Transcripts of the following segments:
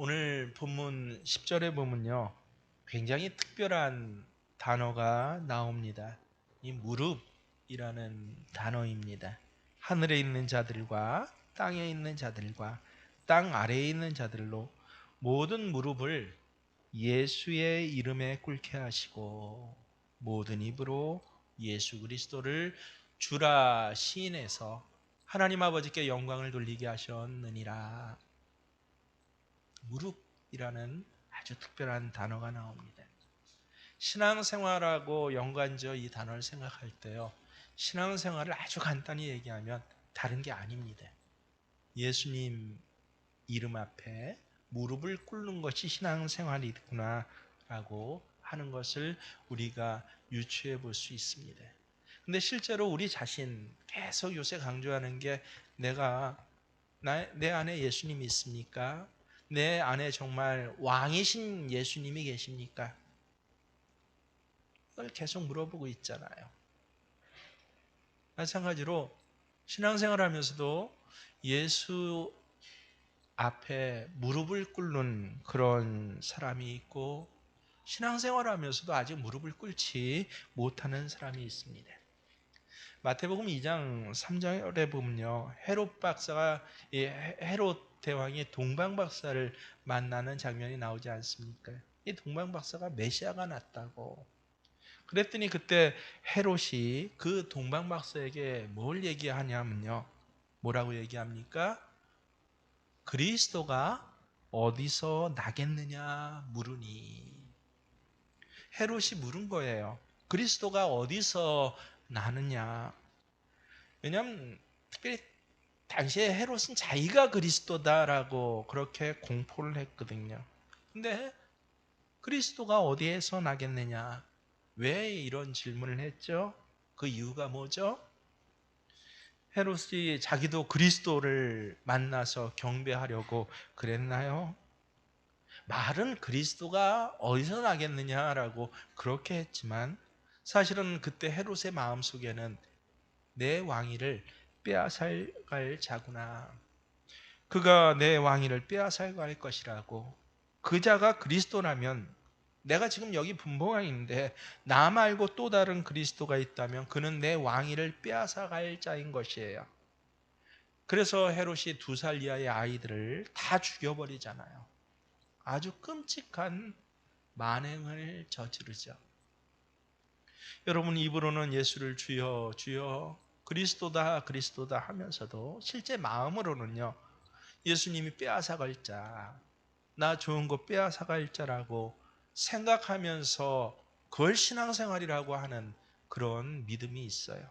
오늘 본문 10절에 보면요, 굉장히 특별한 단어가 나옵니다. 이 무릎이라는 단어입니다. 하늘에 있는 자들과 땅에 있는 자들과 땅 아래에 있는 자들로 모든 무릎을 예수의 이름에 꿇게 하시고 모든 입으로 예수 그리스도를 주라 시인해서 하나님 아버지께 영광을 돌리게 하셨느니라. 무릎이라는 아주 특별한 단어가 나옵니다. 신앙생활하고 연관지어 이 단어를 생각할 때요, 신앙생활을 아주 간단히 얘기하면 다른 게 아닙니다. 예수님 이름 앞에 무릎을 꿇는 것이 신앙생활이구나 라고 하는 것을 우리가 유추해 볼 수 있습니다. 근데 실제로 우리 자신 계속 요새 강조하는 게, 내 안에 예수님이 있습니까? 내 안에 정말 왕이신 예수님이 계십니까? 이걸 계속 물어보고 있잖아요. 마찬가지로 신앙생활 하면서도 예수 앞에 무릎을 꿇는 그런 사람이 있고, 신앙생활 하면서도 아직 무릎을 꿇지 못하는 사람이 있습니다. 마태복음 2장 3절에 보면요, 헤롯 박사가 헤롯 대왕이 동방 박사를 만나는 장면이 나오지 않습니까? 이 동방 박사가 메시아가 났다고. 그랬더니 그때 헤롯이 그 동방 박사에게 뭘 얘기하냐면요, 뭐라고 얘기합니까? 그리스도가 어디서 나겠느냐 물으니. 헤롯이 물은 거예요. 그리스도가 어디서 나느냐. 왜냐하면 특별히 당시에 헤롯은 자기가 그리스도다라고 그렇게 공포를 했거든요. 근데 그리스도가 어디에서 나겠느냐? 왜 이런 질문을 했죠? 그 이유가 뭐죠? 헤롯이 자기도 그리스도를 만나서 경배하려고 그랬나요? 말은 그리스도가 어디서 나겠느냐라고 그렇게 했지만, 사실은 그때 헤롯의 마음속에는 내 왕위를 빼앗아갈 자구나, 그가 내 왕위를 빼앗아갈 것이라고. 그 자가 그리스도라면, 내가 지금 여기 분봉왕인데 나 말고 또 다른 그리스도가 있다면 그는 내 왕위를 빼앗아갈 자인 것이에요. 그래서 헤롯이 2살 이하의 아이들을 다 죽여버리잖아요. 아주 끔찍한 만행을 저지르죠. 여러분, 입으로는 예수를 주여 주여 그리스도다 그리스도다 하면서도 실제 마음으로는요, 예수님이 빼앗아갈 자, 나 좋은 거 빼앗아갈 자라고 생각하면서 그걸 신앙생활이라고 하는 그런 믿음이 있어요.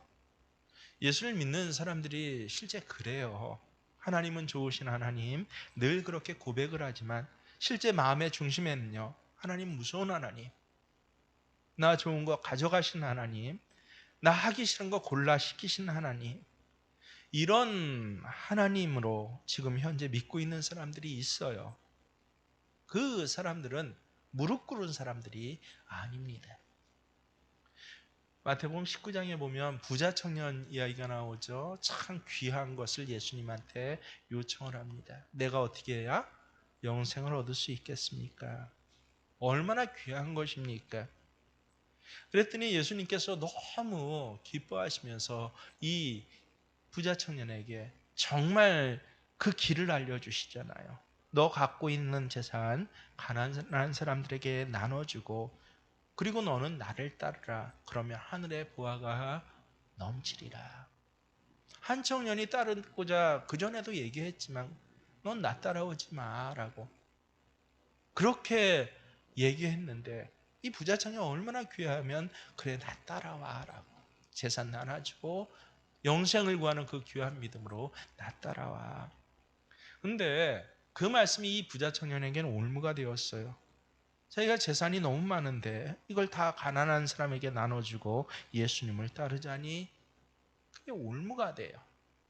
예수를 믿는 사람들이 실제 그래요. 하나님은 좋으신 하나님, 늘 그렇게 고백을 하지만 실제 마음의 중심에는요, 하나님 무서운 하나님, 나 좋은 거 가져가신 하나님, 나 하기 싫은 거 골라 시키신 하나님, 이런 하나님으로 지금 현재 믿고 있는 사람들이 있어요. 그 사람들은 무릎 꿇은 사람들이 아닙니다. 마태복음 19장에 보면 부자 청년 이야기가 나오죠. 참 귀한 것을 예수님한테 요청을 합니다. 내가 어떻게 해야 영생을 얻을 수 있겠습니까? 얼마나 귀한 것입니까? 그랬더니 예수님께서 너무 기뻐하시면서 이 부자 청년에게 정말 그 길을 알려주시잖아요. 너 갖고 있는 재산 가난한 사람들에게 나눠주고, 그리고 너는 나를 따르라. 그러면 하늘의 보화가 넘치리라. 한 청년이 따르고자 그전에도 얘기했지만 넌 나 따라오지 마라고 그렇게 얘기했는데, 이 부자 청년 얼마나 귀하면 그래 나 따라와라고 재산 나눠주고 영생을 구하는 그 귀한 믿음으로 나 따라와. 근데 그 말씀이 이 부자 청년에게는 올무가 되었어요. 자기가 재산이 너무 많은데 이걸 다 가난한 사람에게 나눠주고 예수님을 따르자니 그게 올무가 돼요.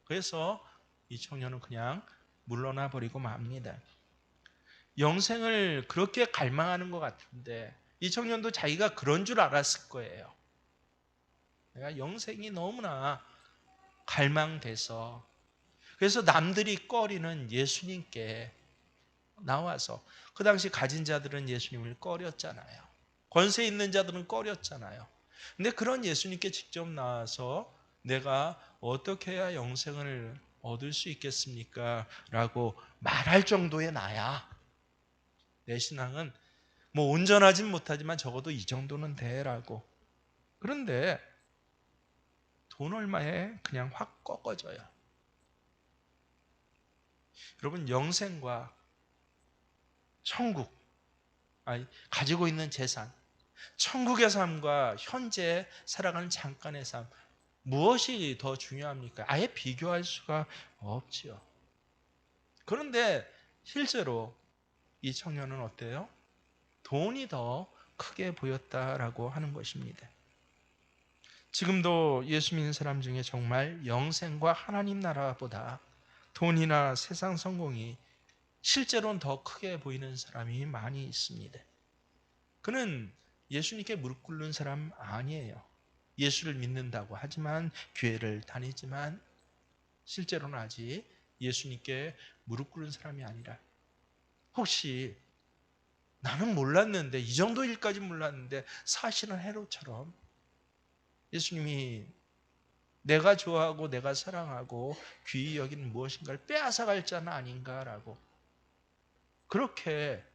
그래서 이 청년은 그냥 물러나 버리고 맙니다. 영생을 그렇게 갈망하는 것 같은데 이 청년도 자기가 그런 줄 알았을 거예요. 내가 영생이 너무나 갈망돼서, 그래서 남들이 꺼리는 예수님께 나와서 그 당시 가진 자들은 예수님을 꺼렸잖아요. 권세 있는 자들은 꺼렸잖아요. 근데 그런 예수님께 직접 나와서 내가 어떻게 해야 영생을 얻을 수 있겠습니까? 라고 말할 정도의 나야. 내 신앙은 뭐 온전하진 못하지만 적어도 이 정도는 돼라고. 그런데 돈 얼마에 그냥 확 꺾어져요. 여러분, 영생과 천국, 아니, 가지고 있는 재산, 천국의 삶과 현재 살아가는 잠깐의 삶, 무엇이 더 중요합니까? 아예 비교할 수가 없지요. 그런데 실제로 이 청년은 어때요? 돈이 더 크게 보였다라고 하는 것입니다. 지금도 예수 믿는 사람 중에 정말 영생과 하나님 나라보다 돈이나 세상 성공이 실제로는 더 크게 보이는 사람이 많이 있습니다. 그는 예수님께 무릎 꿇는 사람 아니에요. 예수를 믿는다고 하지만 교회를 다니지만 실제로는 아직 예수님께 무릎 꿇는 사람이 아니라, 혹시 나는 몰랐는데, 이 정도 일까지 몰랐는데 사실은 헤롯처럼 예수님이 내가 좋아하고 내가 사랑하고 귀히 여기는 무엇인가를 빼앗아갈 자는 아닌가라고 그렇게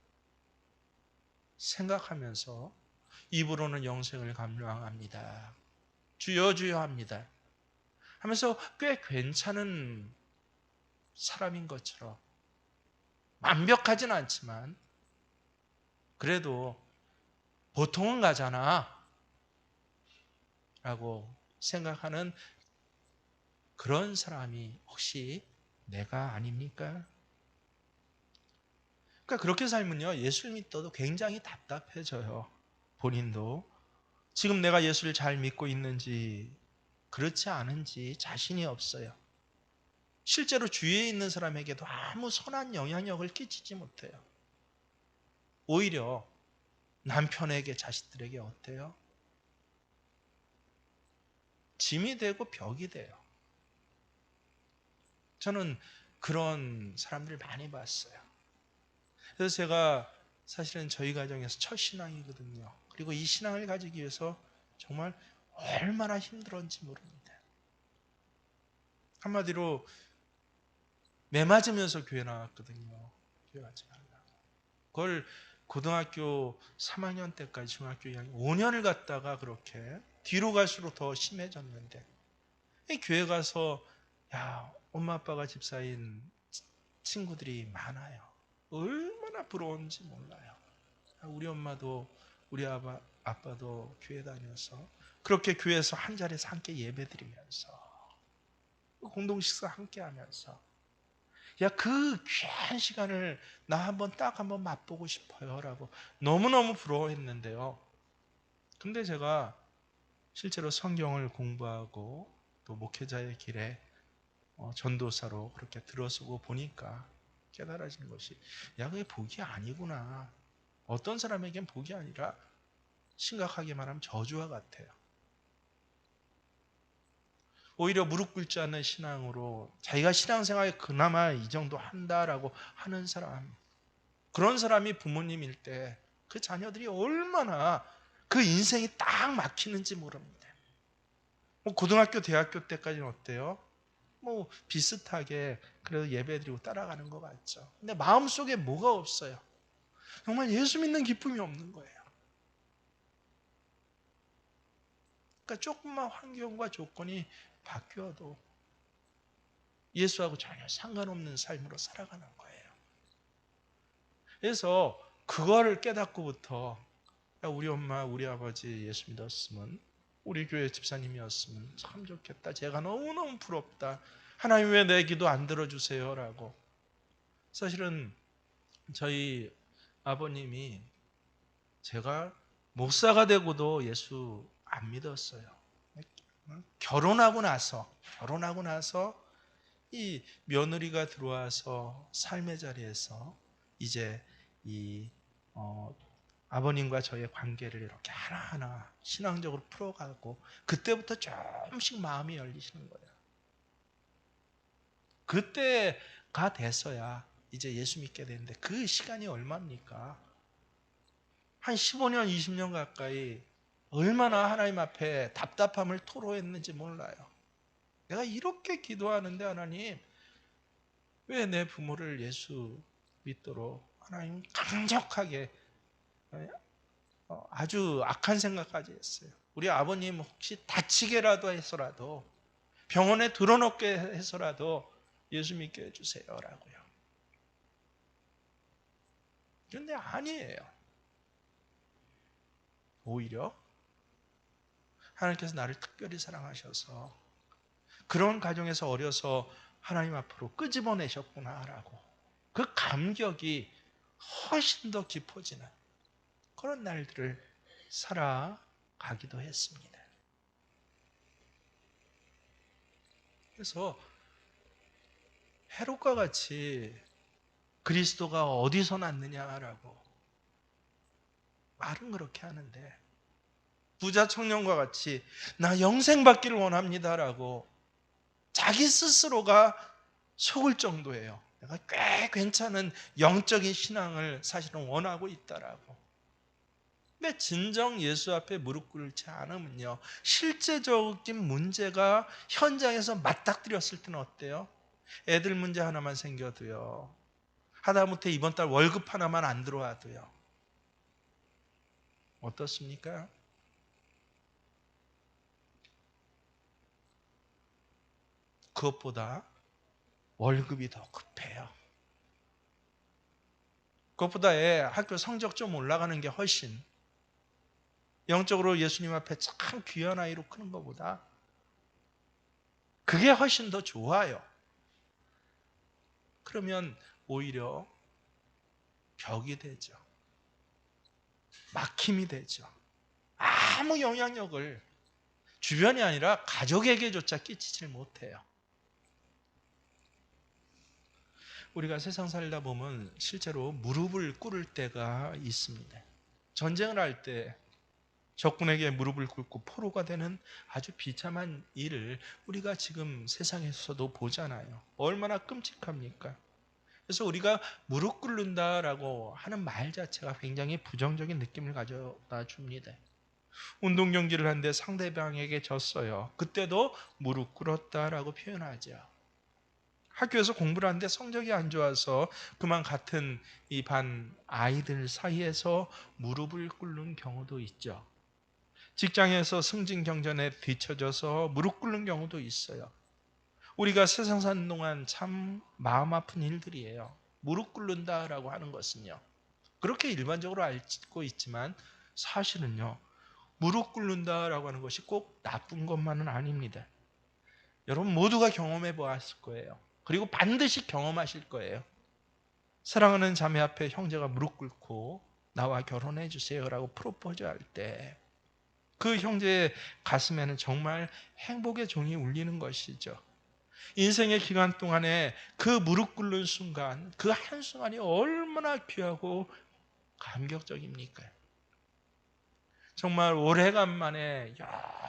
생각하면서 입으로는 영생을 감명합니다. 주여 주여 합니다. 하면서 꽤 괜찮은 사람인 것처럼, 완벽하진 않지만 그래도 보통은 가잖아 라고 생각하는 그런 사람이 혹시 내가 아닙니까? 그러니까 그렇게 살면요, 예수를 믿어도 굉장히 답답해져요. 본인도 지금 내가 예수를 잘 믿고 있는지 그렇지 않은지 자신이 없어요. 실제로 주위에 있는 사람에게도 아무 선한 영향력을 끼치지 못해요. 오히려 남편에게, 자식들에게 어때요? 짐이 되고 벽이 돼요. 저는 그런 사람들 많이 봤어요. 그래서 제가 사실은 저희 가정에서 첫 신앙이거든요. 그리고 이 신앙을 가지기 위해서 정말 얼마나 힘들었는지 모릅니다. 한마디로 매 맞으면서 교회 나왔거든요. 교회 가지 말라고. 그걸 고등학교 3학년 때까지, 중학교 2학년 5년을 갔다가 그렇게 뒤로 갈수록 더 심해졌는데, 이 교회 가서 야, 엄마 아빠가 집사인 친구들이 많아요. 얼마나 부러운지 몰라요. 우리 엄마도 우리 아빠도 교회 다녀서 그렇게 교회에서 한 자리에서 함께 예배드리면서 공동식사 함께 하면서, 야, 그 귀한 시간을 나 딱 한번 맛보고 싶어요 라고 너무너무 부러워했는데요. 근데 제가 실제로 성경을 공부하고 또 목회자의 길에 전도사로 그렇게 들어서고 보니까 깨달아진 것이, 야, 그게 복이 아니구나. 어떤 사람에겐 복이 아니라 심각하게 말하면 저주와 같아요. 오히려 무릎 꿇지 않는 신앙으로 자기가 신앙생활에 그나마 이 정도 한다라고 하는 사람, 그런 사람이 부모님일 때 그 자녀들이 얼마나 그 인생이 딱 막히는지 모릅니다. 뭐 고등학교, 대학교 때까지는 어때요? 뭐 비슷하게 그래도 예배드리고 따라가는 것 같죠. 근데 마음속에 뭐가 없어요. 정말 예수 믿는 기쁨이 없는 거예요. 그러니까 조금만 환경과 조건이 바뀌어도 예수하고 전혀 상관없는 삶으로 살아가는 거예요. 그래서 그거를 깨닫고부터, 야, 우리 엄마, 우리 아버지 예수 믿었으면, 우리 교회 집사님이었으면 참 좋겠다. 제가 너무너무 부럽다. 하나님 왜 내 기도 안 들어주세요? 라고. 사실은 저희 아버님이 제가 목사가 되고도 예수 안 믿었어요. 결혼하고 나서 이 며느리가 들어와서 삶의 자리에서 이제 이 아버님과 저의 관계를 이렇게 하나하나 신앙적으로 풀어가고, 그때부터 조금씩 마음이 열리시는 거예요. 그때가 돼서야 이제 예수 믿게 되는데 그 시간이 얼마입니까? 한 15년, 20년 가까이 얼마나 하나님 앞에 답답함을 토로했는지 몰라요. 내가 이렇게 기도하는데 하나님 왜 내 부모를 예수 믿도록 하나님 강력하게 아주 악한 생각까지 했어요. 우리 아버님 혹시 다치게라도 해서라도 병원에 들어놓게 해서라도 예수 믿게 해주세요라고요. 그런데 아니에요. 오히려 하나님께서 나를 특별히 사랑하셔서 그런 가정에서 어려서 하나님 앞으로 끄집어내셨구나라고 그 감격이 훨씬 더 깊어지는 그런 날들을 살아가기도 했습니다. 그래서 헤롯과 같이 그리스도가 어디서 났느냐라고 말은 그렇게 하는데 부자 청년과 같이 나 영생 받기를 원합니다라고 자기 스스로가 속을 정도예요. 내가 꽤 괜찮은 영적인 신앙을 사실은 원하고 있다라고. 근데 진정 예수 앞에 무릎 꿇지 않으면요, 실제적인 문제가 현장에서 맞닥뜨렸을 때는 어때요? 애들 문제 하나만 생겨도요, 하다못해 이번 달 월급 하나만 안 들어와도요, 어떻습니까? 그것보다 월급이 더 급해요. 그것보다 애 학교 성적 좀 올라가는 게 훨씬, 영적으로 예수님 앞에 참 귀한 아이로 크는 것보다 그게 훨씬 더 좋아요. 그러면 오히려 벽이 되죠. 막힘이 되죠. 아무 영향력을 주변이 아니라 가족에게조차 끼치질 못해요. 우리가 세상 살다 보면 실제로 무릎을 꿇을 때가 있습니다. 전쟁을 할 때 적군에게 무릎을 꿇고 포로가 되는 아주 비참한 일을 우리가 지금 세상에서도 보잖아요. 얼마나 끔찍합니까? 그래서 우리가 무릎 꿇는다라고 하는 말 자체가 굉장히 부정적인 느낌을 가져다 줍니다. 운동 경기를 하는데 상대방에게 졌어요. 그때도 무릎 꿇었다라고 표현하죠. 학교에서 공부를 하는데 성적이 안 좋아서 그만 같은 이 반 아이들 사이에서 무릎을 꿇는 경우도 있죠. 직장에서 승진 경전에 뒤처져서 무릎 꿇는 경우도 있어요. 우리가 세상 사는 동안 참 마음 아픈 일들이에요. 무릎 꿇는다라고 하는 것은요, 그렇게 일반적으로 알고 있지만 사실은요, 무릎 꿇는다라고 하는 것이 꼭 나쁜 것만은 아닙니다. 여러분 모두가 경험해 보았을 거예요. 그리고 반드시 경험하실 거예요. 사랑하는 자매 앞에 형제가 무릎 꿇고 나와 결혼해 주세요라고 프로포즈 할 때 그 형제의 가슴에는 정말 행복의 종이 울리는 것이죠. 인생의 기간 동안에 그 무릎 꿇는 순간, 그 한순간이 얼마나 귀하고 감격적입니까? 정말 오래간만에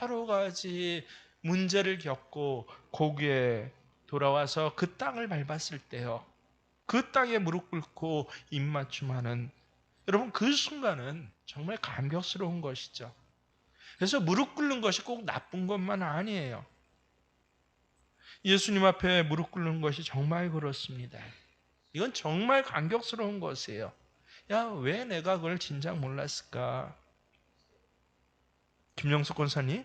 여러 가지 문제를 겪고 고국에 돌아와서 그 땅을 밟았을 때요, 그 땅에 무릎 꿇고 입맞춤하는, 여러분 그 순간은 정말 감격스러운 것이죠. 그래서 무릎 꿇는 것이 꼭 나쁜 것만 아니에요. 예수님 앞에 무릎 꿇는 것이 정말 그렇습니다. 이건 정말 감격스러운 것이에요. 야, 왜 내가 그걸 진작 몰랐을까? 김영석 권사님,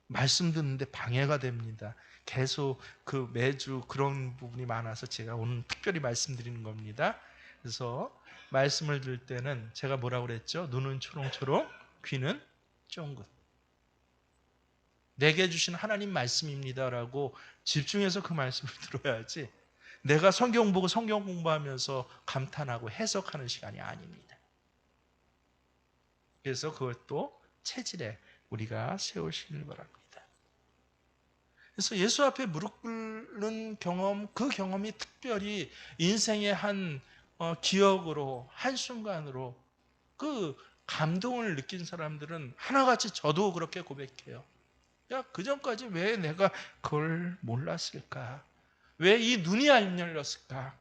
말씀 듣는데 방해가 됩니다. 계속 그 매주 그런 부분이 많아서 제가 오늘 특별히 말씀드리는 겁니다. 그래서 말씀을 들을 때는 제가 뭐라고 그랬죠? 눈은 초롱초롱, 귀는 쫑긋. 내게 주신 하나님 말씀입니다라고 집중해서 그 말씀을 들어야지, 내가 성경 보고 성경 공부하면서 감탄하고 해석하는 시간이 아닙니다. 그래서 그것도 체질에 우리가 세우시길 바랍니다. 그래서 예수 앞에 무릎 꿇는 경험, 그 경험이 특별히 인생의 한 기억으로, 한순간으로 그 감동을 느낀 사람들은 하나같이 저도 그렇게 고백해요. 야, 그 전까지 왜 내가 그걸 몰랐을까? 왜 이 눈이 안 열렸을까?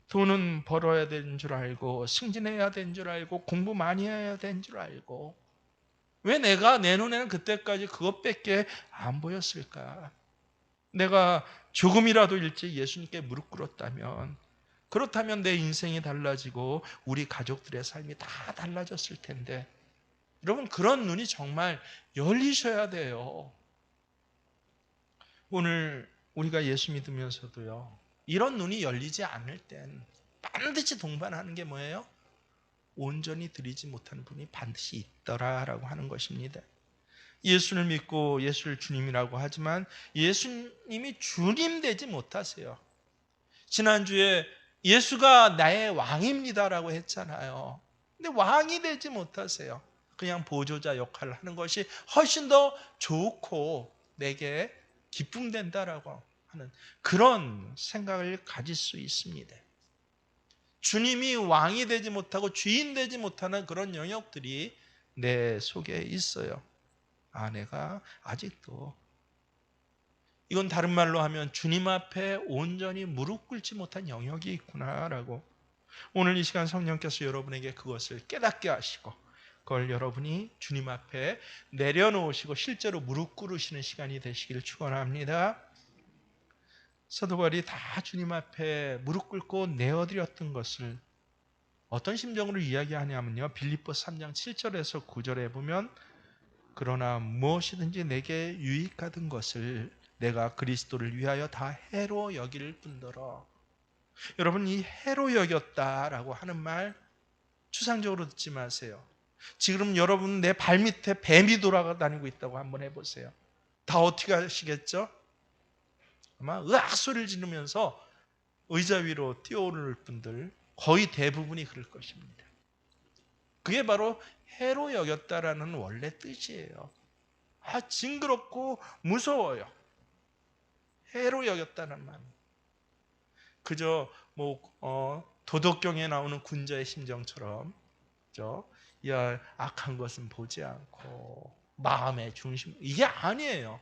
돈은 벌어야 되는 줄 알고 승진해야 되는 줄 알고 공부 많이 해야 되는 줄 알고 왜 내가 내 눈에는 그때까지 그것밖에 안 보였을까? 내가 조금이라도 일찍 예수님께 무릎 꿇었다면 그렇다면 내 인생이 달라지고 우리 가족들의 삶이 다 달라졌을 텐데 여러분 그런 눈이 정말 열리셔야 돼요. 오늘 우리가 예수 믿으면서도요 이런 눈이 열리지 않을 땐 반드시 동반하는 게 뭐예요? 온전히 드리지 못하는 분이 반드시 있더라라고 하는 것입니다. 예수를 믿고 예수를 주님이라고 하지만 예수님이 주님 되지 못하세요. 지난주에 예수가 나의 왕입니다라고 했잖아요. 근데 왕이 되지 못하세요. 그냥 보조자 역할을 하는 것이 훨씬 더 좋고 내게 기쁨 된다라고 하는 그런 생각을 가질 수 있습니다. 주님이 왕이 되지 못하고 주인 되지 못하는 그런 영역들이 내 속에 있어요. 아, 내가 아직도 이건 다른 말로 하면 주님 앞에 온전히 무릎 꿇지 못한 영역이 있구나라고 오늘 이 시간 성령께서 여러분에게 그것을 깨닫게 하시고 그걸 여러분이 주님 앞에 내려놓으시고 실제로 무릎 꿇으시는 시간이 되시길 축원합니다. 사도 바울이 다 주님 앞에 무릎 꿇고 내어드렸던 것을 어떤 심정으로 이야기하냐면요. 빌립보서 3장 7절에서 9절에 보면 그러나 무엇이든지 내게 유익하던 것을 내가 그리스도를 위하여 다 해로 여길 뿐더러 여러분 이 해로 여겼다라고 하는 말 추상적으로 듣지 마세요. 지금 여러분 내 발밑에 뱀이 돌아다니고 있다고 한번 해보세요. 다 어떻게 하시겠죠? 아마 으악 소리를 지르면서 의자 위로 뛰어오를 분들 거의 대부분이 그럴 것입니다. 그게 바로 해로 여겼다라는 원래 뜻이에요. 아, 징그럽고 무서워요. 해로 여겼다는 말. 그저 도덕경에 나오는 군자의 심정처럼, 그죠? 야, 악한 것은 보지 않고 마음의 중심 이게 아니에요.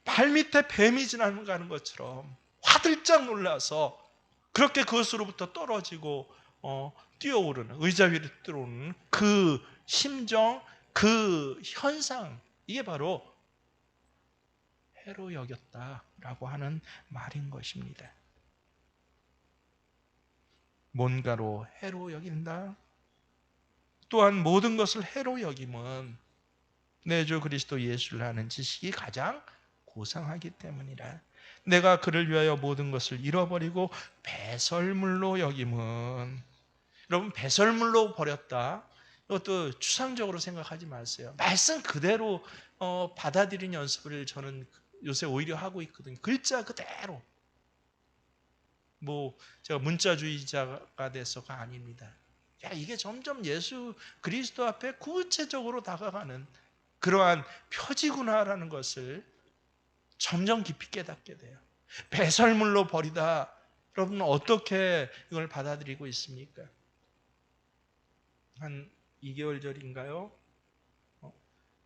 발밑에 뱀이 지나가는 것처럼 화들짝 놀라서 그렇게 그것으로부터 떨어지고 뛰어오르는 의자 위로 뛰어오르는 그 심정, 그 현상 이게 바로 해로 여겼다라고 하는 말인 것입니다. 뭔가로 해로 여긴다. 또한 모든 것을 해로 여김은 내 주 그리스도 예수를 아는 지식이 가장 고상하기 때문이라. 내가 그를 위하여 모든 것을 잃어버리고 배설물로 여김은 여러분 배설물로 버렸다. 이것도 추상적으로 생각하지 마세요. 말씀 그대로 받아들이는 연습을 저는 요새 오히려 하고 있거든요. 글자 그대로. 제가 문자주의자가 돼서가 아닙니다. 야, 이게 점점 예수 그리스도 앞에 구체적으로 다가가는 그러한 표지구나라는 것을 점점 깊이 깨닫게 돼요. 배설물로 버리다. 여러분 어떻게 이걸 받아들이고 있습니까? 한 2개월 전인가요?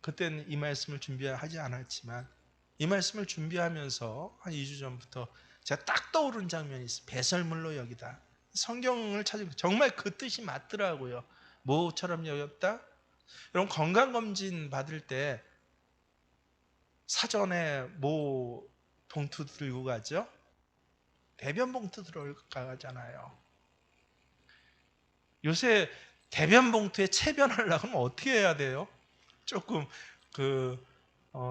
그때는 이 말씀을 준비하지 않았지만 이 말씀을 준비하면서 한 2주 전부터 제가 딱 떠오른 장면이 있어요. 배설물로 여기다. 성경을 찾으면 정말 그 뜻이 맞더라고요. 뭐처럼 여겼다? 여러분 건강검진 받을 때 사전에 뭐 봉투 들고 가죠? 대변 봉투 들어가잖아요. 요새 대변 봉투에 체변하려고 하면 어떻게 해야 돼요? 조금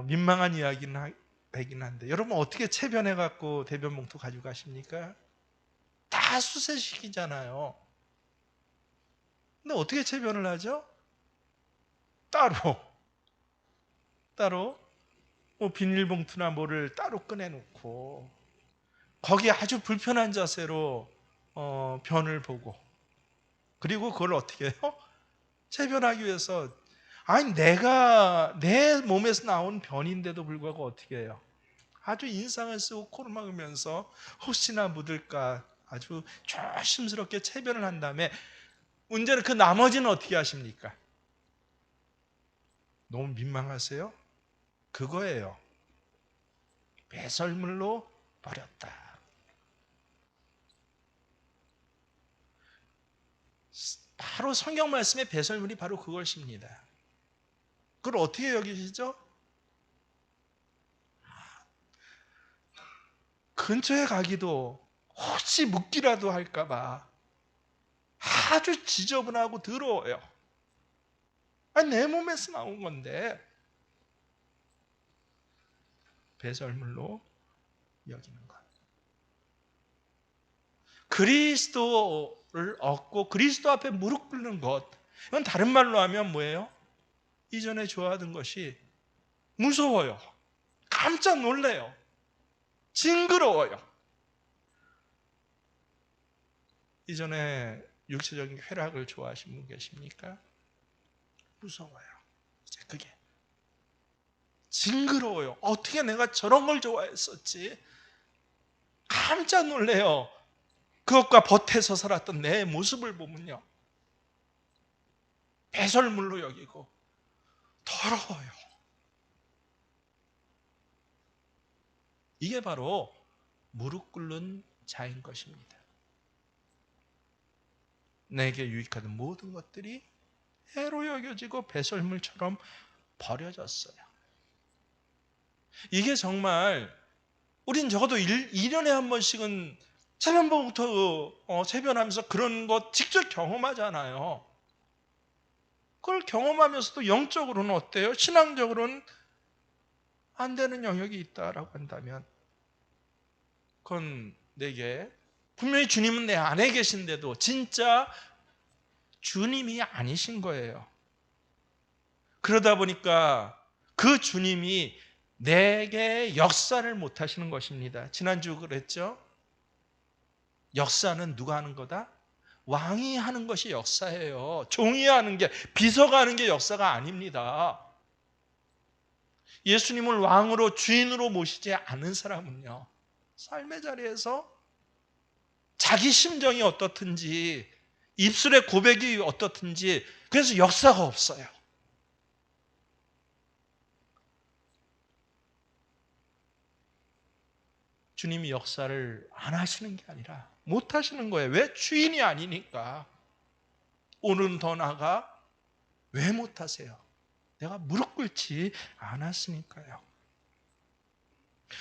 민망한 이야기는 되긴 한데 여러분 어떻게 체변해 갖고 대변 봉투 가지고 가십니까? 다 수세식이잖아요. 근데 어떻게 체변을 하죠? 따로 비닐봉투나 뭐를 따로 꺼내놓고 거기에 아주 불편한 자세로 변을 보고 그리고 그걸 어떻게 해요? 체변하기 위해서 아니 내가 내 몸에서 나온 변인데도 불구하고 어떻게 해요? 아주 인상을 쓰고 코를 막으면서 혹시나 묻을까 아주 조심스럽게 체변을 한 다음에 문제는 그 나머지는 어떻게 하십니까? 너무 민망하세요? 그거예요. 배설물로 버렸다. 바로 성경 말씀의 배설물이 바로 그것입니다. 그걸 어떻게 여기시죠? 근처에 가기도 혹시 묻기라도 할까봐 아주 지저분하고 더러워요. 내 몸에서 나온 건데 배설물로 여기는 것. 그리스도를 얻고 그리스도 앞에 무릎 꿇는 것, 이건 다른 말로 하면 뭐예요? 이전에 좋아하던 것이 무서워요. 깜짝 놀래요. 징그러워요. 이전에 육체적인 쾌락을 좋아하신 분 계십니까? 무서워요. 이제 그게 징그러워요. 어떻게 내가 저런 걸 좋아했었지? 깜짝 놀래요. 그것과 버텨서 살았던 내 모습을 보면요, 배설물로 여기고 더러워요. 이게 바로 무릎 꿇는 자인 것입니다. 내게 유익하던 모든 것들이 해로 여겨지고 배설물처럼 버려졌어요. 이게 정말 우린 적어도 1년에 한 번씩은 체면부터 체변하면서 그런 것 직접 경험하잖아요. 그걸 경험하면서도 영적으로는 어때요? 신앙적으로는 안 되는 영역이 있다라고 한다면 그건 내게, 분명히 주님은 내 안에 계신데도 진짜 주님이 아니신 거예요. 그러다 보니까 그 주님이 내게 역사를 못 하시는 것입니다. 지난주 그랬죠? 역사는 누가 하는 거다? 왕이 하는 것이 역사예요. 종이 하는 게, 비서가 하는 게 역사가 아닙니다. 예수님을 왕으로, 주인으로 모시지 않은 사람은요, 삶의 자리에서 자기 심정이 어떻든지, 입술의 고백이 어떻든지, 그래서 역사가 없어요. 주님이 역사를 안 하시는 게 아니라 못 하시는 거예요. 왜? 주인이 아니니까. 오늘은 더 나아가 왜 못 하세요? 내가 무릎 꿇지 않았으니까요.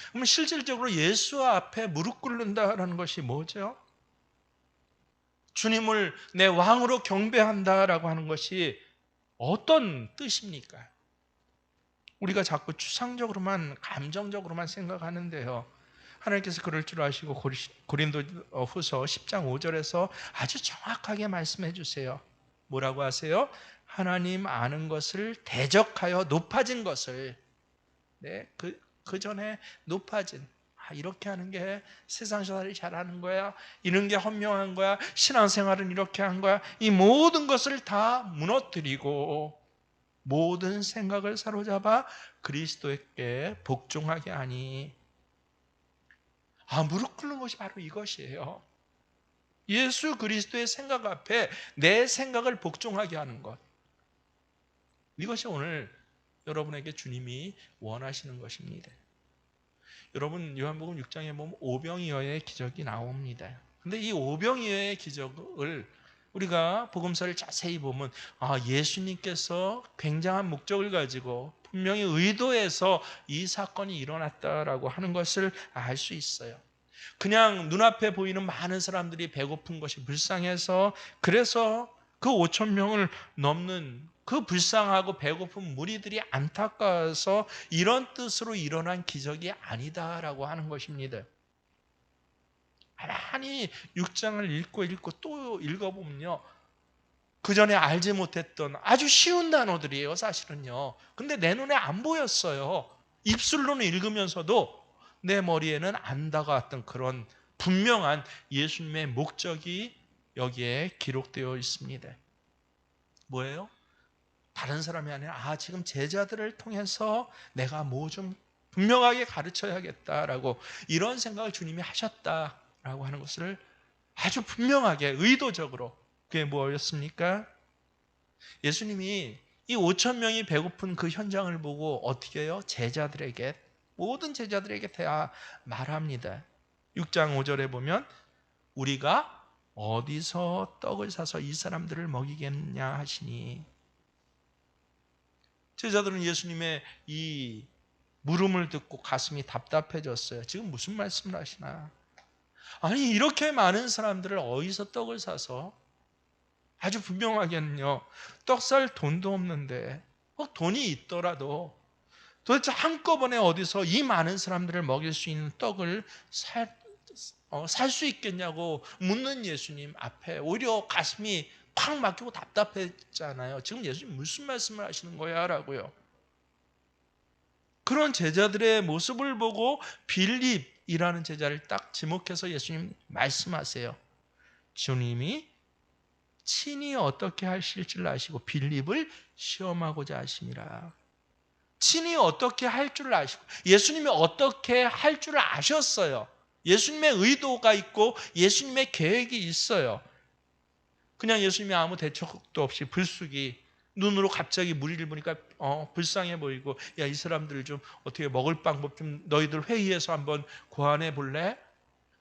그러면 실질적으로 예수 앞에 무릎 꿇는다라는 것이 뭐죠? 주님을 내 왕으로 경배한다라고 하는 것이 어떤 뜻입니까? 우리가 자꾸 추상적으로만, 감정적으로만 생각하는데요, 하나님께서 그럴 줄 아시고 고린도 후서 10장 5절에서 아주 정확하게 말씀해 주세요. 뭐라고 하세요? 하나님 아는 것을 대적하여 높아진 것을, 네, 그 전에 높아진, 이렇게 하는 게 세상살이 잘하는 거야, 이런 게 현명한 거야, 신앙생활은 이렇게 한 거야, 이 모든 것을 다 무너뜨리고 모든 생각을 사로잡아 그리스도에게 복종하게 하니. 무릎 꿇는 것이 바로 이것이에요. 예수 그리스도의 생각 앞에 내 생각을 복종하게 하는 것. 이것이 오늘 여러분에게 주님이 원하시는 것입니다. 여러분, 요한복음 6장에 보면 오병이어의 기적이 나옵니다. 근데 이 오병이어의 기적을 우리가 복음서를 자세히 보면 예수님께서 굉장한 목적을 가지고 분명히 의도해서 이 사건이 일어났다라고 하는 것을 알 수 있어요. 그냥 눈앞에 보이는 많은 사람들이 배고픈 것이 불쌍해서, 그래서 그 5천 명을 넘는 그 불쌍하고 배고픈 무리들이 안타까워서 이런 뜻으로 일어난 기적이 아니다라고 하는 것입니다. 가만히 6장을 읽고 또 읽어보면요, 그 전에 알지 못했던 아주 쉬운 단어들이에요, 사실은요. 근데 내 눈에 안 보였어요. 입술로는 읽으면서도 내 머리에는 안 다가왔던 그런 분명한 예수님의 목적이 여기에 기록되어 있습니다. 뭐예요? 다른 사람이 아니라 지금 제자들을 통해서 내가 뭐 좀 분명하게 가르쳐야겠다라고, 이런 생각을 주님이 하셨다라고 하는 것을 아주 분명하게, 의도적으로. 그게 뭐였습니까? 예수님이 이 5천 명이 배고픈 그 현장을 보고 어떻게 해요? 제자들에게, 모든 제자들에게 다 말합니다. 6장 5절에 보면 우리가 어디서 떡을 사서 이 사람들을 먹이겠냐 하시니, 제자들은 예수님의 이 물음을 듣고 가슴이 답답해졌어요. 지금 무슨 말씀을 하시나? 아니, 이렇게 많은 사람들을 어디서 떡을 사서, 아주 분명하게는요, 떡 살 돈도 없는데, 돈이 있더라도 도대체 한꺼번에 어디서 이 많은 사람들을 먹일 수 있는 떡을 살 수 있겠냐고 묻는 예수님 앞에 오히려 가슴이 팍 막히고 답답했잖아요. 지금 예수님 무슨 말씀을 하시는 거야? 라고요. 그런 제자들의 모습을 보고 빌립이라는 제자를 딱 지목해서 예수님 말씀하세요. 주님이 친히 어떻게 하실 줄 아시고 빌립을 시험하고자 하심이라. 친히 어떻게 할 줄 아시고, 예수님이 어떻게 할 줄 아셨어요. 예수님의 의도가 있고 예수님의 계획이 있어요. 그냥 예수님이 아무 대책도 없이 불쑥이 눈으로 갑자기 무리를 보니까 불쌍해 보이고, 야, 이 사람들 좀 어떻게 먹을 방법 좀 너희들 회의해서 한번 고안해 볼래?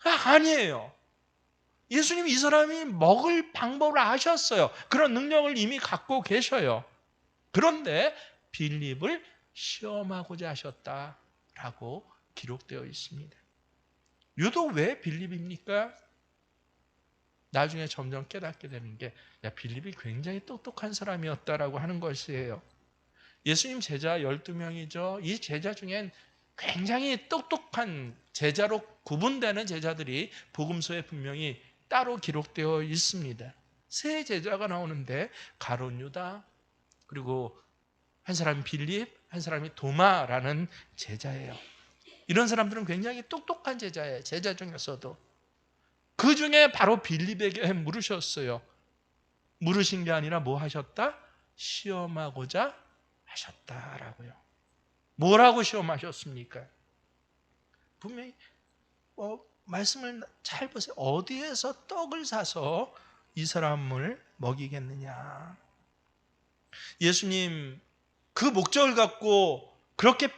아니에요. 예수님이 이 사람이 먹을 방법을 아셨어요. 그런 능력을 이미 갖고 계셔요. 그런데 빌립을 시험하고자 하셨다라고 기록되어 있습니다. 유독 왜 빌립입니까? 나중에 점점 깨닫게 되는 게, 빌립이 굉장히 똑똑한 사람이었다라고 하는 것이에요. 예수님 제자 12명이죠. 이 제자 중엔 굉장히 똑똑한 제자로 구분되는 제자들이 복음서에 분명히 따로 기록되어 있습니다. 세 제자가 나오는데, 가룟 유다, 그리고 한 사람이 빌립, 한 사람이 도마라는 제자예요. 이런 사람들은 굉장히 똑똑한 제자예요. 제자 중에서도. 그 중에 바로 빌립에게 물으셨어요. 물으신 게 아니라 뭐 하셨다? 시험하고자 하셨다라고요. 뭐라고 시험하셨습니까? 분명히 말씀을 잘 보세요. 어디에서 떡을 사서 이 사람을 먹이겠느냐. 예수님 그 목적을 갖고 그렇게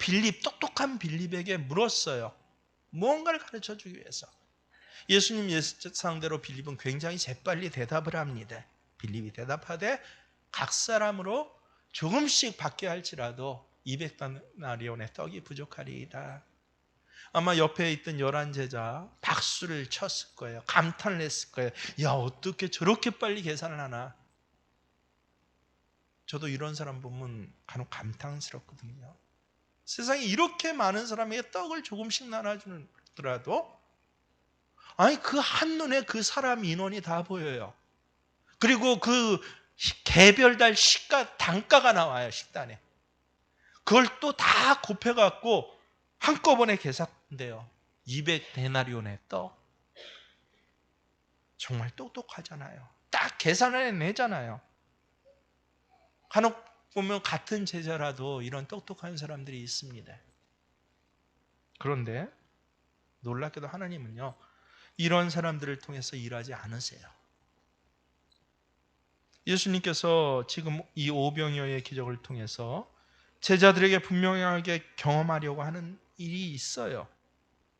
똑똑한 빌립에게 물었어요. 무언가를 가르쳐 주기 위해서. 예수님 예상대로 빌립은 굉장히 재빨리 대답을 합니다. 빌립이 대답하되, 각 사람으로 조금씩 받게 할지라도 200데나리온의 떡이 부족하리이다. 아마 옆에 있던 11제자 박수를 쳤을 거예요. 감탄을 했을 거예요. 야, 어떻게 저렇게 빨리 계산을 하나. 저도 이런 사람 보면 간혹 감탄스럽거든요. 세상에 이렇게 많은 사람에게 떡을 조금씩 나눠주더라도, 아니, 그 한눈에 그 사람 인원이 다 보여요. 그리고 그 개별달 단가가 나와요, 식단에. 그걸 또 다 곱해갖고 한꺼번에 계산돼요. 200데나리온의 떡. 정말 똑똑하잖아요. 딱 계산을 해내잖아요. 간혹 보면 같은 제자라도 이런 똑똑한 사람들이 있습니다. 그런데 놀랍게도 하나님은요, 이런 사람들을 통해서 일하지 않으세요. 예수님께서 지금 이 오병이어의 기적을 통해서 제자들에게 분명하게 경험하려고 하는 일이 있어요.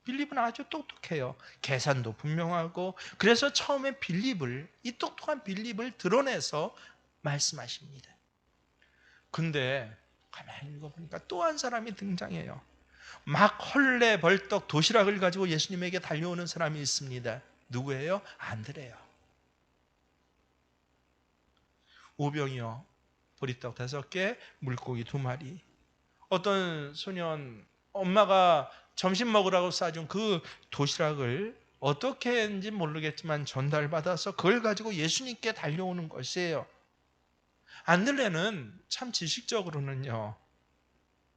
빌립은 아주 똑똑해요. 계산도 분명하고, 그래서 처음에 이 똑똑한 빌립을 드러내서 말씀하십니다. 근데 가만히 읽어보니까 또 한 사람이 등장해요. 막 헐레벌떡 도시락을 가지고 예수님에게 달려오는 사람이 있습니다. 누구예요? 안드레요. 오병이어, 보리떡 5개, 물고기 2마리. 어떤 소년, 엄마가 점심 먹으라고 싸준 그 도시락을 어떻게 했는지 모르겠지만 전달받아서 그걸 가지고 예수님께 달려오는 것이에요. 안드레는 참 지식적으로는요,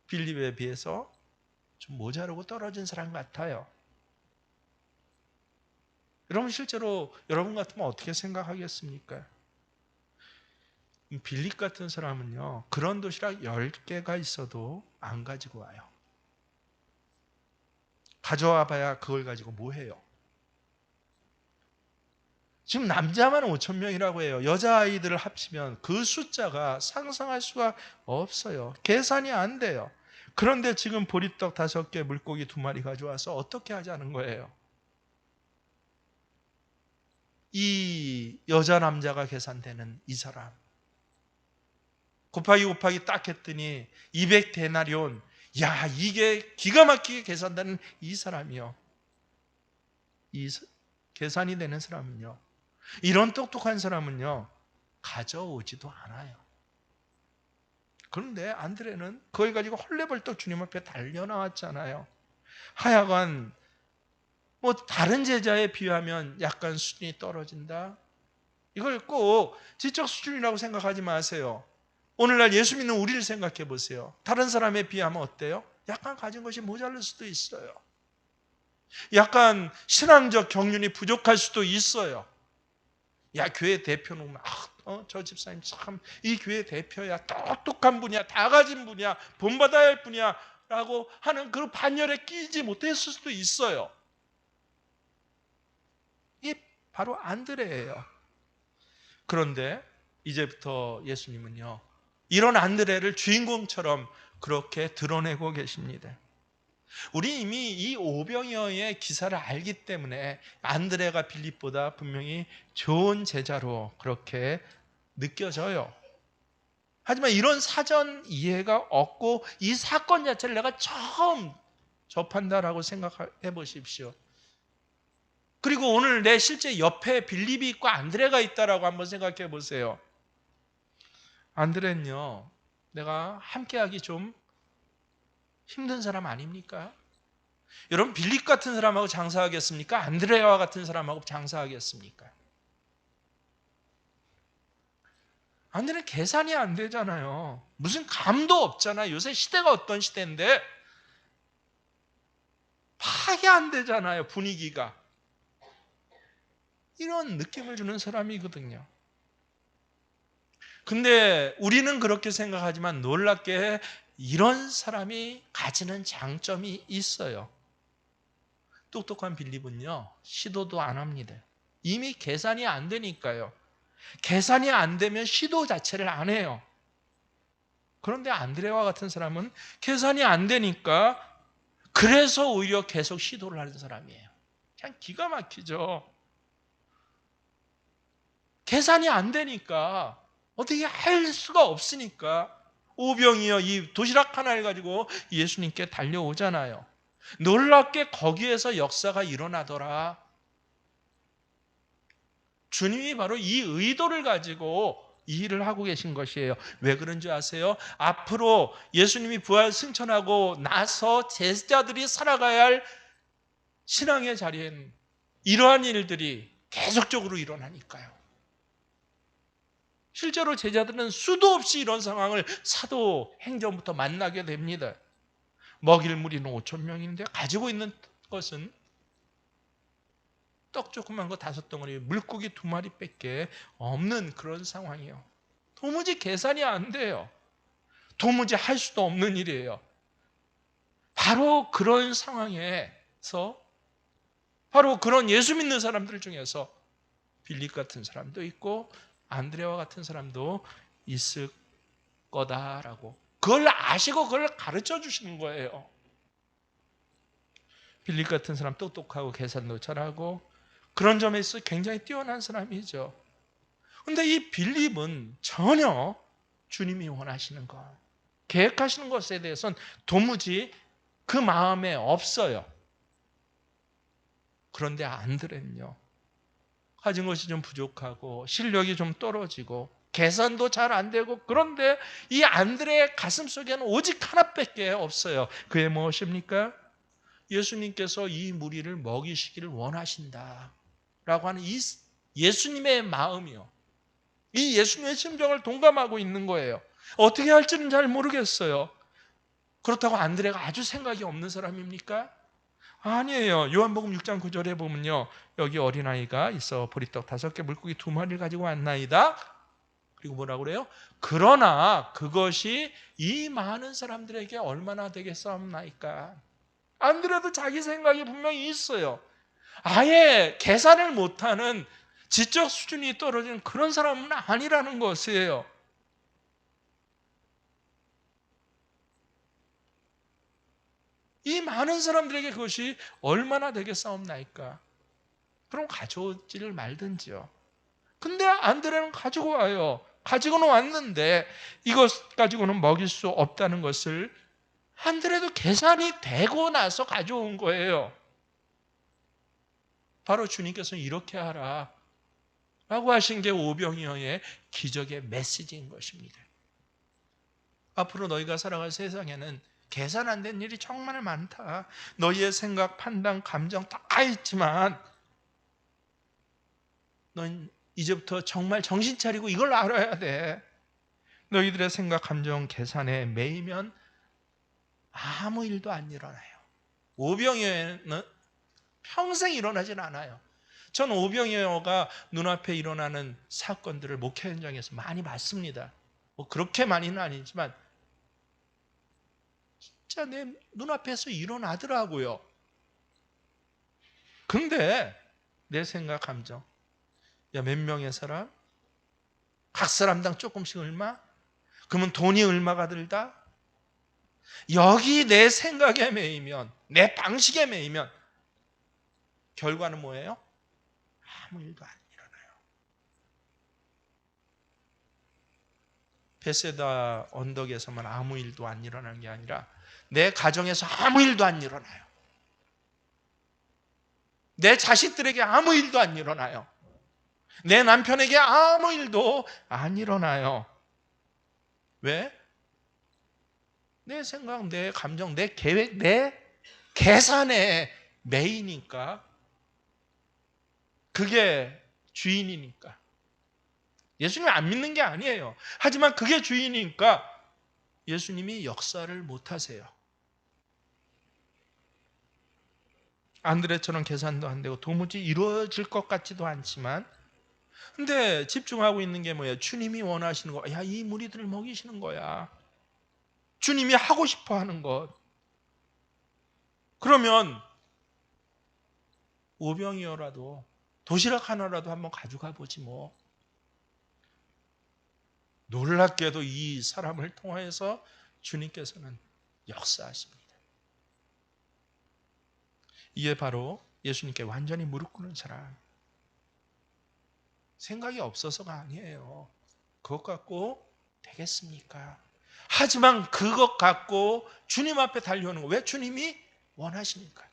빌립에 비해서 좀 모자르고 떨어진 사람 같아요. 여러분, 실제로 여러분 같으면 어떻게 생각하겠습니까? 빌립 같은 사람은요, 그런 도시락 10개가 있어도 안 가지고 와요. 가져와 봐야 그걸 가지고 뭐 해요? 지금 남자만 5,000명이라고 해요. 여자아이들을 합치면 그 숫자가 상상할 수가 없어요. 계산이 안 돼요. 그런데 지금 보리떡 5개, 물고기 2마리 가져와서 어떻게 하자는 거예요? 이 여자 남자가 계산되는 이 사람. 곱하기 딱 했더니 200데나리온. 야, 이게 기가 막히게 계산되는 이 사람이요. 계산이 되는 사람은요. 이런 똑똑한 사람은요. 가져오지도 않아요. 그런데 안드레는 그걸 가지고 헐레벌떡 주님 앞에 달려나왔잖아요. 하여간 뭐 다른 제자에 비하면 약간 수준이 떨어진다. 이걸 꼭 지적 수준이라고 생각하지 마세요. 오늘날 예수 믿는 우리를 생각해 보세요. 다른 사람에 비하면 어때요? 약간 가진 것이 모자랄 수도 있어요. 약간 신앙적 경륜이 부족할 수도 있어요. 야, 교회 대표는 저 집사님 참 이 교회 대표야, 똑똑한 분이야, 다 가진 분이야, 본받아야 할 분이야 라고 하는 그 반열에 끼지 못했을 수도 있어요. 이게 바로 안드레예요. 그런데 이제부터 예수님은요, 이런 안드레를 주인공처럼 그렇게 드러내고 계십니다. 우리 이미 이 오병이어의 기사를 알기 때문에 안드레가 빌립보다 분명히 좋은 제자로 그렇게 느껴져요. 하지만 이런 사전 이해가 없고 이 사건 자체를 내가 처음 접한다라고 생각해 보십시오. 그리고 오늘 내 실제 옆에 빌립이 있고 안드레가 있다라고 한번 생각해 보세요. 안드레는요, 내가 함께하기 좀 힘든 사람 아닙니까? 여러분, 빌립 같은 사람하고 장사하겠습니까? 안드레와 같은 사람하고 장사하겠습니까? 안드레는 계산이 안 되잖아요. 무슨 감도 없잖아요. 요새 시대가 어떤 시대인데 파악이 안 되잖아요, 분위기가. 이런 느낌을 주는 사람이거든요. 근데 우리는 그렇게 생각하지만 놀랍게 이런 사람이 가지는 장점이 있어요. 똑똑한 빌립은요, 시도도 안 합니다. 이미 계산이 안 되니까요. 계산이 안 되면 시도 자체를 안 해요. 그런데 안드레와 같은 사람은 계산이 안 되니까 그래서 오히려 계속 시도를 하는 사람이에요. 그냥 기가 막히죠. 계산이 안 되니까 어떻게 할 수가 없으니까 오병이어 이 도시락 하나를 가지고 예수님께 달려오잖아요. 놀랍게 거기에서 역사가 일어나더라. 주님이 바로 이 의도를 가지고 이 일을 하고 계신 것이에요. 왜 그런 줄 아세요? 앞으로 예수님이 부활 승천하고 나서 제자들이 살아가야 할 신앙의 자리에는 이러한 일들이 계속적으로 일어나니까요. 실제로 제자들은 수도 없이 이런 상황을 사도행전부터 만나게 됩니다. 먹일 무리는 5천 명인데 가지고 있는 것은 떡 조그만 거 5덩어리, 물고기 2마리밖에 없는 그런 상황이에요. 도무지 계산이 안 돼요. 도무지 할 수도 없는 일이에요. 바로 그런 상황에서 바로 그런 예수 믿는 사람들 중에서 빌립 같은 사람도 있고 안드레와 같은 사람도 있을 거다라고 그걸 아시고 그걸 가르쳐 주시는 거예요. 빌립 같은 사람 똑똑하고 계산도 잘하고 그런 점에 있어 굉장히 뛰어난 사람이죠. 그런데 이 빌립은 전혀 주님이 원하시는 것, 계획하시는 것에 대해서는 도무지 그 마음에 없어요. 그런데 안드레는요, 가진 것이 좀 부족하고 실력이 좀 떨어지고 계산도 잘 안 되고 그런데 이 안드레의 가슴 속에는 오직 하나밖에 없어요. 그게 무엇입니까? 예수님께서 이 무리를 먹이시기를 원하신다 라고 하는 이 예수님의 마음이요. 이 예수님의 심정을 동감하고 있는 거예요. 어떻게 할지는 잘 모르겠어요. 그렇다고 안드레가 아주 생각이 없는 사람입니까? 아니에요. 요한복음 6장 9절에 보면요. 여기 어린아이가 있어 보리떡 5개 물고기 2마리를 가지고 왔나이다. 그리고 뭐라고 그래요? 그러나 그것이 이 많은 사람들에게 얼마나 되겠사옵나이까. 안드레도 자기 생각이 분명히 있어요. 아예 계산을 못하는 지적 수준이 떨어진 그런 사람은 아니라는 것이에요. 이 많은 사람들에게 그것이 얼마나 되겠사옵나이까. 그럼 가져오지를 말든지요. 근데 안드레는 가지고 와요. 가지고는 왔는데 이것 가지고는 먹일 수 없다는 것을 안드레도 계산이 되고 나서 가져온 거예요. 바로 주님께서는 이렇게 하라 라고 하신 게 오병이어의 기적의 메시지인 것입니다. 앞으로 너희가 살아갈 세상에는 계산 안 된 일이 정말 많다. 너희의 생각, 판단, 감정 다 있지만 넌 이제부터 정말 정신 차리고 이걸 알아야 돼. 너희들의 생각, 감정, 계산에 매이면 아무 일도 안 일어나요. 오병이어는 평생 일어나질 않아요. 전 오병이어가 눈앞에 일어나는 사건들을 목회 현장에서 많이 봤습니다. 뭐 그렇게 많이는 아니지만 진짜 내 눈앞에서 일어나더라고요. 근데 내 생각, 감정, 야, 몇 명의 사람? 각 사람당 조금씩 얼마? 그러면 돈이 얼마가 들다? 여기 내 생각에 매이면, 내 방식에 매이면 결과는 뭐예요? 아무 일도 안 일어나요. 베세다 언덕에서만 아무 일도 안 일어나는 게 아니라 내 가정에서 아무 일도 안 일어나요. 내 자식들에게 아무 일도 안 일어나요. 내 남편에게 아무 일도 안 일어나요. 왜? 내 생각, 내 감정, 내 계획, 내 계산에 매이니까. 그게 주인이니까. 예수님을 안 믿는 게 아니에요. 하지만 그게 주인이니까 예수님이 역사를 못 하세요. 안드레처럼 계산도 안 되고 도무지 이루어질 것 같지도 않지만, 근데 집중하고 있는 게 뭐예요? 주님이 원하시는 거. 야, 이 무리들을 먹이시는 거야. 주님이 하고 싶어 하는 것. 그러면 오병이어라도 도시락 하나라도 한번 가져가 보지 뭐. 놀랍게도 이 사람을 통해서 주님께서는 역사하십니다. 이게 바로 예수님께 완전히 무릎 꿇는 사람. 생각이 없어서가 아니에요. 그것 갖고 되겠습니까? 하지만 그것 갖고 주님 앞에 달려오는 거. 왜? 주님이 원하시니까.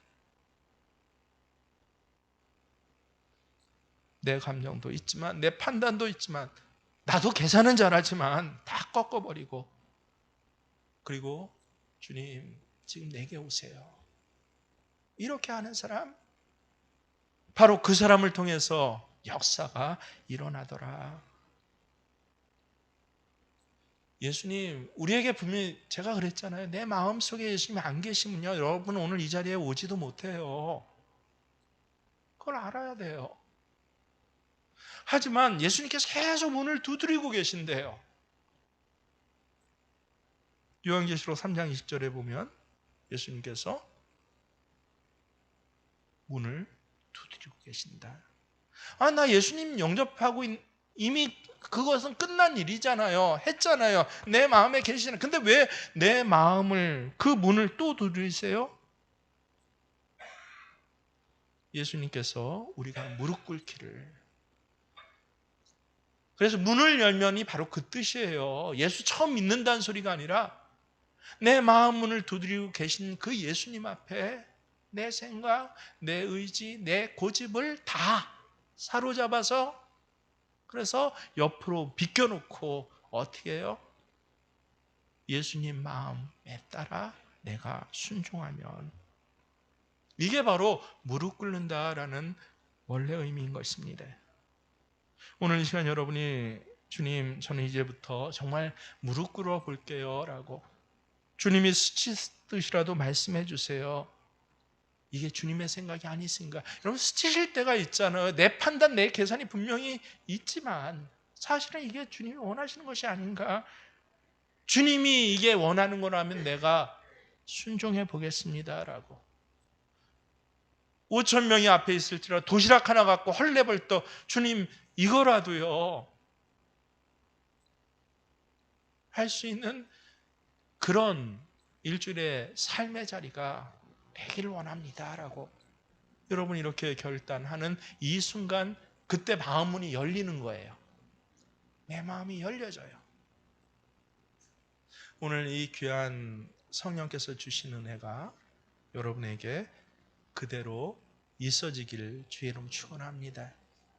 내 감정도 있지만, 내 판단도 있지만, 나도 계산은 잘하지만 다 꺾어버리고, 그리고 주님 지금 내게 오세요. 이렇게 하는 사람, 바로 그 사람을 통해서 역사가 일어나더라. 예수님, 우리에게 분명히 제가 그랬잖아요. 내 마음속에 예수님이 안 계시면요, 여러분 오늘 이 자리에 오지도 못해요. 그걸 알아야 돼요. 하지만 예수님께서 계속 문을 두드리고 계신대요. 요한계시록 3장 20절에 보면 예수님께서 문을 두드리고 계신다. 아, 나 예수님 영접하고 이미 그것은 끝난 일이잖아요. 했잖아요. 내 마음에 계시는. 근데 왜 내 마음을, 그 문을 또 두드리세요? 예수님께서 우리가 무릎 꿇기를. 그래서 문을 열면이 바로 그 뜻이에요. 예수 처음 믿는다는 소리가 아니라 내 마음 문을 두드리고 계신 그 예수님 앞에 내 생각, 내 의지, 내 고집을 다 사로잡아서, 그래서 옆으로 비껴놓고 어떻게 해요? 예수님 마음에 따라 내가 순종하면, 이게 바로 무릎 꿇는다라는 원래 의미인 것입니다. 오늘 이 시간 여러분이 주님, 저는 이제부터 정말 무릎 꿇어 볼게요 라고 주님이 스치듯이라도 말씀해 주세요. 이게 주님의 생각이 아니신가? 여러분, 스치실 때가 있잖아요. 내 판단, 내 계산이 분명히 있지만 사실은 이게 주님이 원하시는 것이 아닌가? 주님이 이게 원하는 거라면 내가 순종해 보겠습니다라고. 5천 명이 앞에 있을지라도 도시락 하나 갖고 헐레벌떡, 주님 이거라도요 할 수 있는 그런 일주일의 삶의 자리가 되기를 원합니다라고 여러분 이렇게 결단하는 이 순간 그때 마음문이 열리는 거예요. 내 마음이 열려져요. 오늘 이 귀한 성령께서 주신 은혜가 여러분에게 그대로 있어지기를 주의 이름 축원합니다.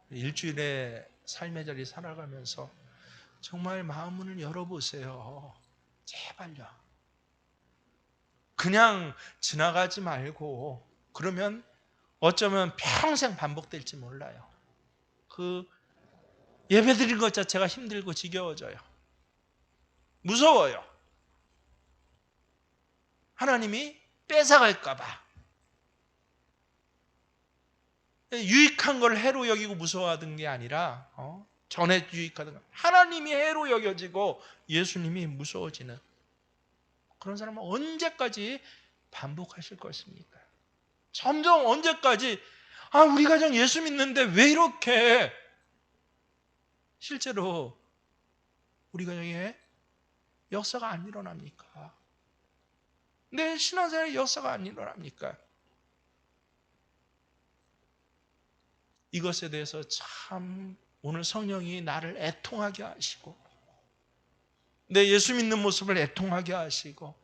일주일에 삶의 자리 살아가면서 정말 마음문을 열어보세요. 제발요. 그냥 지나가지 말고, 그러면 어쩌면 평생 반복될지 몰라요. 그 예배드린 것 자체가 힘들고 지겨워져요. 무서워요. 하나님이 뺏어갈까 봐. 유익한 걸 해로 여기고 무서워하던 게 아니라 전에 유익하던 거. 하나님이 해로 여겨지고 예수님이 무서워지는 그런 사람은 언제까지 반복하실 것입니까? 점점 언제까지 우리 가정 예수 믿는데 왜 이렇게 실제로 우리 가정에 역사가 안 일어납니까? 내 신앙생활에 역사가 안 일어납니까? 이것에 대해서 참 오늘 성령이 나를 애통하게 하시고 내 예수 믿는 모습을 애통하게 하시고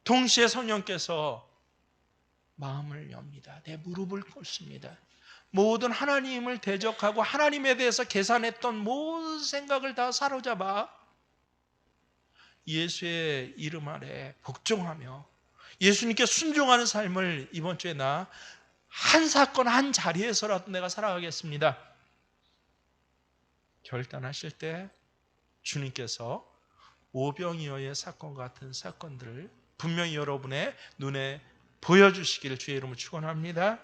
동시에 성령께서 마음을 엽니다. 내 무릎을 꿇습니다. 모든 하나님을 대적하고 하나님에 대해서 계산했던 모든 생각을 다 사로잡아 예수의 이름 아래 복종하며 예수님께 순종하는 삶을 이번 주에 나 한 사건 한 자리에서라도 내가 살아가겠습니다. 결단하실 때 주님께서 오병이어의 사건 같은 사건들을 분명히 여러분의 눈에 보여주시기를 주의 이름으로 축원합니다.